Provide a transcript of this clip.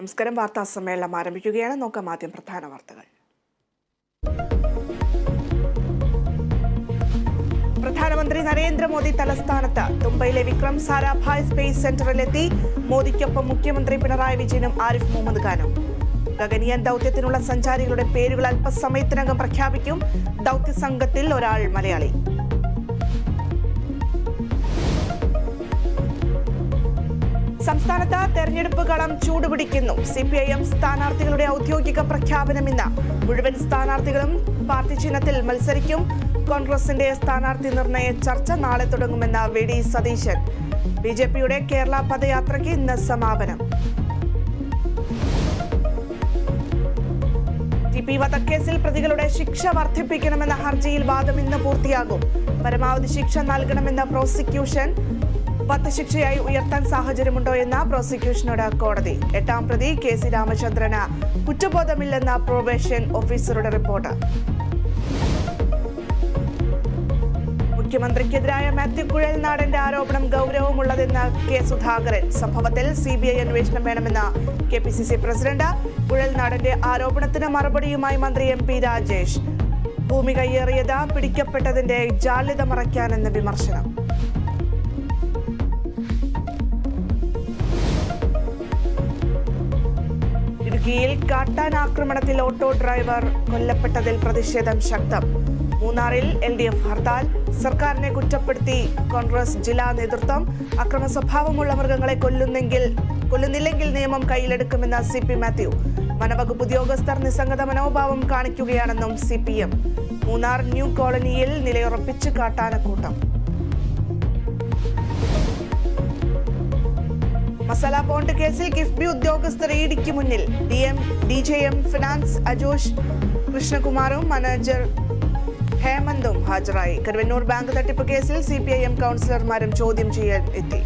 നമസ്കാരം. വാർത്താ സമ്മേളനം ആരംഭിക്കുകയാണ്. നോക്കാം ആദ്യം പ്രധാന വാർത്തകൾ. പ്രധാനമന്ത്രി നരേന്ദ്രമോദി തലസ്ഥാനത്ത് തുമ്പയിലെ വിക്രം സാരാഭായ് സ്പേസ് സെന്ററിലെത്തി. മോദിക്കൊപ്പം മുഖ്യമന്ത്രി പിണറായി വിജയനും ആരിഫ് മുഹമ്മദ് ഖാനും. ഗഗനിയൻ ദൌത്യത്തിനുള്ള സഞ്ചാരികളുടെ പേരുകൾ അല്പസമയത്തിനകം പ്രഖ്യാപിക്കും. ദൌത്യ സംഘത്തിൽ ഒരാൾ മലയാളി. സംസ്ഥാനത്ത് തെരഞ്ഞെടുപ്പ് കളം ചൂടുപിടിക്കുന്നു. CPIM സ്ഥാനാർത്ഥികളുടെ ഔദ്യോഗിക പ്രഖ്യാപനം ഇന്ന്. മുഴുവൻ സ്ഥാനാർത്ഥികളും പാർട്ടി ചിഹ്നത്തിൽ മത്സരിക്കും. കോൺഗ്രസിന്റെ സ്ഥാനാർത്ഥി നിർണയ ചർച്ച നാളെ തുടങ്ങുമെന്ന VD സതീശൻ. BJPയുടെ കേരള പദയാത്രയ്ക്ക് ഇന്ന് സമാപനം. TP വധക്കേസിൽ പ്രതികളുടെ ശിക്ഷ വർദ്ധിപ്പിക്കണമെന്ന ഹർജിയിൽ വാദം ഇന്ന് പൂർത്തിയാകും. പരമാവധി ശിക്ഷ നൽകണമെന്ന പ്രോസിക്യൂഷൻ. വധശിക്ഷയായി ഉയർത്താൻ സാഹചര്യമുണ്ടോ എന്ന പ്രോസിക്യൂഷനോട് കോടതി. 8ാം പ്രതി KC രാമചന്ദ്രന് കുറ്റബോധമില്ലെന്ന പ്രൊബേഷൻ ഓഫീസറുടെ റിപ്പോർട്ട്. മുഖ്യമന്ത്രിക്കെതിരായ മാത്യു കുഴൽനാടന്റെ ആരോപണം ഗൗരവമുള്ളതെന്ന് K സുധാകരൻ. സംഭവത്തിൽ CBI അന്വേഷണം വേണമെന്ന് KPCC പ്രസിഡന്റ്. കുഴൽനാടന്റെ ആരോപണത്തിന് മറുപടിയുമായി മന്ത്രി MP രാജേഷ്. ഭൂമി കയ്യേറിയത് പിടിക്കപ്പെട്ടതിന്റെ ജാള്യത മറയ്ക്കാനെന്ന് വിമർശനം. ഇടുക്കിയിൽ കാട്ടാൻ ആക്രമണത്തിൽ ഓട്ടോ ഡ്രൈവർ കൊല്ലപ്പെട്ടതിൽ പ്രതിഷേധം ശക്തം. മൂന്നാറിൽ LDF ഹർത്താൽ. സർക്കാരിനെ കുറ്റപ്പെടുത്തി കോൺഗ്രസ് ജില്ലാ നേതൃത്വം. അക്രമ സ്വഭാവമുള്ള മൃഗങ്ങളെ കൊല്ലുന്നില്ലെങ്കിൽ നിയമം കയ്യിലെടുക്കുമെന്ന് CP മാത്യു. വനവകുപ്പ് ഉദ്യോഗസ്ഥർ നിസ്സംഗത മനോഭാവം കാണിക്കുകയാണെന്നും CPM. മൂന്നാർ ന്യൂ കോളനിയിൽ നിലയുറപ്പിച്ച് കാട്ടാനക്കൂട്ടം. മസാല ബോണ്ട് കേസിൽ കിഫ്ബി ഉദ്യോഗസ്ഥർ EDക്ക് മുന്നിൽ. DJM ഫിനാൻസ് അജോഷ് കൃഷ്ണകുമാറും മാനേജർ ഹേമന്തും ഹാജരായി. കരുവന്നൂർ ബാങ്ക് തട്ടിപ്പ് കേസിൽ CPIM കൗൺസിലർമാരും ചോദ്യം ചെയ്യാൻ എത്തി.